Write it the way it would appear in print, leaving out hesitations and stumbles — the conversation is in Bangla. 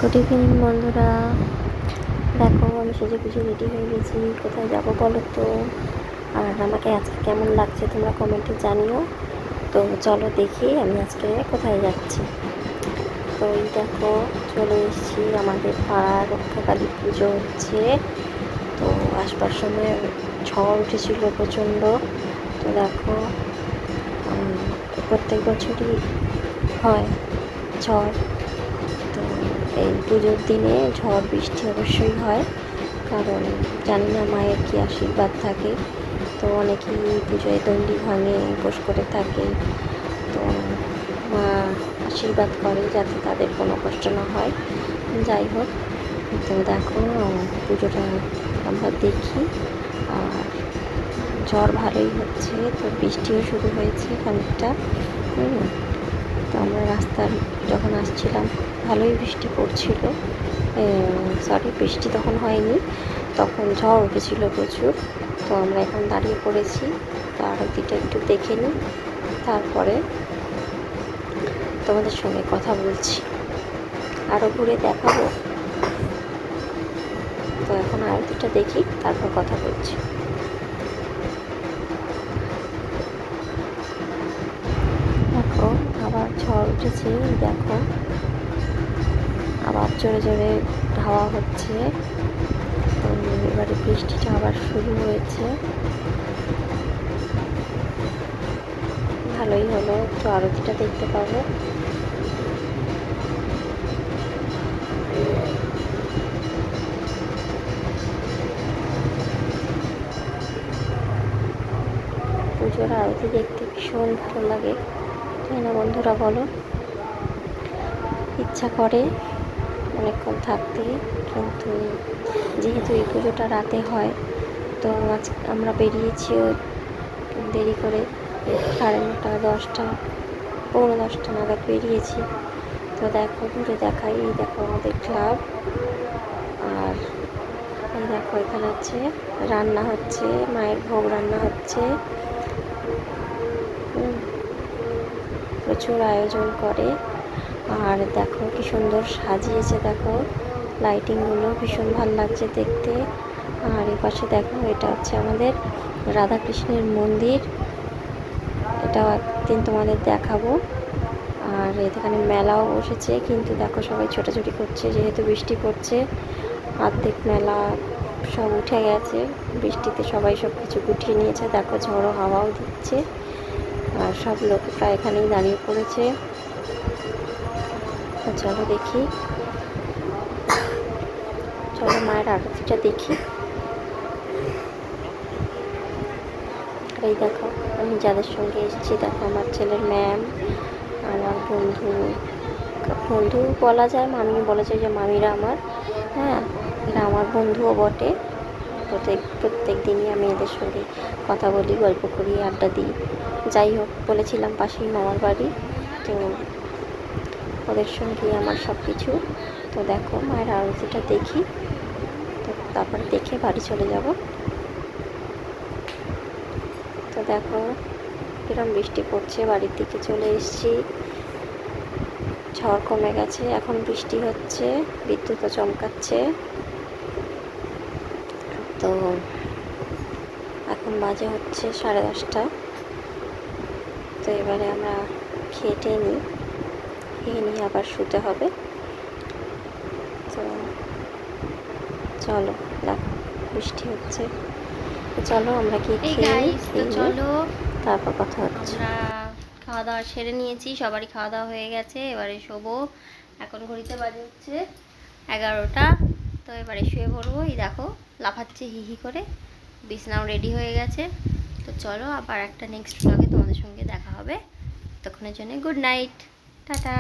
গুড ইভিনিং বন্ধুরা, দেখো আমি সেজে গুজে রেডি হয়ে গেছি। কোথায় যাব বলো তো? আর আমাকে আজকে কেমন লাগছে তোমরা কমেন্টে জানিও। তো চলো দেখি আমি আজকে কোথায় যাচ্ছি। তো এই দেখো চলে এসেছি, আমাদের পাড়ার রক্ষাকালী পুজো হচ্ছে। তো আসবার সময় ঝড় উঠেছিল প্রচণ্ড। তো দেখো প্রত্যেক বছরই হয় ঝড়। তো এই পুজোর দিনে ঝড় বৃষ্টি অবশ্যই হয়, কারণ জানি না মায়ের কি আশীর্বাদ থাকে। তো অনেকেই পুজোয় দণ্ডি ভাঙে, উপোস করে থাকে। তো মা আশীর্বাদ করে যাতে তাদের কোনো কষ্ট না হয়। যাই হোক, তো দেখো পুজোটা আমরা দেখি। আর ঝড় ভালোই হচ্ছে, তো বৃষ্টিও শুরু হয়েছে খানিকটা। তো আমরা রাস্তার যখন আসছিলাম ভালোই বৃষ্টি পড়ছিল। সরি, বৃষ্টি তখন হয়নি, তখন ঝড় উঠেছিল প্রচুর। তো আমরা এখন দাঁড়িয়ে পড়েছি, তো আরতিটা একটু দেখে নিই, তারপরে তোমাদের সঙ্গে কথা বলছি, আরও ঘুরে দেখাবো। তো এখন আরতিটা দেখি, তারপর কথা বলছি। দেখো আবার ঝড় উঠেছে, দেখো আবার জোরে জোরে হাওয়া হচ্ছে। তো এবারে বৃষ্টিটা আবার শুরু হয়েছে, ভালোই হলো, একটু আরতিটা দেখতে পাবো। পুজোর আরতি দেখতে ভীষণ ভালো লাগে, তাই না বন্ধুরা বলো? ইচ্ছা করে অনেকক্ষণ থাকতে, কিন্তু যেহেতু এই পুজোটা রাতে হয়, তো আজ আমরা বেরিয়েছিও দেরি করে, 9:30 10টা, 9:45 নাগাদ বেরিয়েছি। তো দেখো ঘুরে দেখাই, এই দেখো আমাদের ক্লাব। আর এই দেখো এখানে হচ্ছে রান্না হচ্ছে, মায়ের ভোগ রান্না হচ্ছে। প্রচুর আয়োজন করে। আর দেখো কি সুন্দর সাজিয়েছে, দেখো লাইটিংগুলো ভীষণ ভালো লাগছে দেখতে। আর এই পাশে দেখো, এটা হচ্ছে আমাদের রাধাকৃষ্ণের মন্দির, এটাও একদিন তোমাদের দেখাবো। আর এখানে মেলাও বসেছে, কিন্তু দেখো সবাই ছোটাছুটি করছে যেহেতু বৃষ্টি পড়ছে। অর্ধেক মেলা সব উঠে গেছে বৃষ্টিতে, সবাই সব কিছু গুটিয়ে নিয়েছে। দেখো ঝড়ো হাওয়াও দিচ্ছে, আর সব লোকরা এখানেই দাঁড়িয়ে পড়েছে। তো চলো দেখি, চলো মায়ের আরতিটা দেখি। এই দেখো আমি যাদের সঙ্গে এসেছি, দেখো আমার ছেলের ম্যাম, আমার বন্ধু, বন্ধু বলা যায়, মামি বলা যায়, যে মামিরা আমার, হ্যাঁ এরা আমার বন্ধুও বটে। প্রত্যেক দিনই আমি এদের সঙ্গে কথা বলি, গল্প করি, আড্ডা দিই। যাই হোক, বলেছিলাম পাশেই মামার বাড়ি, তো ওদের সঙ্গে আমার সব কিছু। তো দেখো মায়ের আরতিটা দেখি, তো তারপরে দেখে বাড়ি চলে যাব। তো দেখো কিরম বৃষ্টি পড়ছে, বাড়ির দিকে চলে এসেছি। ঝড় কমে গেছে, এখন বৃষ্টি হচ্ছে, বিদ্যুৎও চমকাচ্ছে। তো এখন বাজে হচ্ছে 10:30। তো এবারে আমরা খেয়ে নিয়ে আবার শুতে হবে। তো চলো, দেখো বৃষ্টি হচ্ছে, তো চলো আমরা কি খেয়ে চলো, তারপর কথা হচ্ছে। আমরা খাওয়া দাওয়া সেরে নিয়েছি, সবারই খাওয়া দাওয়া হয়ে গেছে, এবারে শোবো। এখন ঘড়িতে বাজে হচ্ছে 11টা। তো এবারে শুয়ে পড়বো। এই দেখো লাফাচ্ছে হি হি করে, বিছানাও রেডি হয়ে গেছে। তো চলো আবার একটা নেক্সট ব্লগে তোমাদের সঙ্গে দেখা হবে। ততক্ষণের জন্য গুড নাইট, টাটা।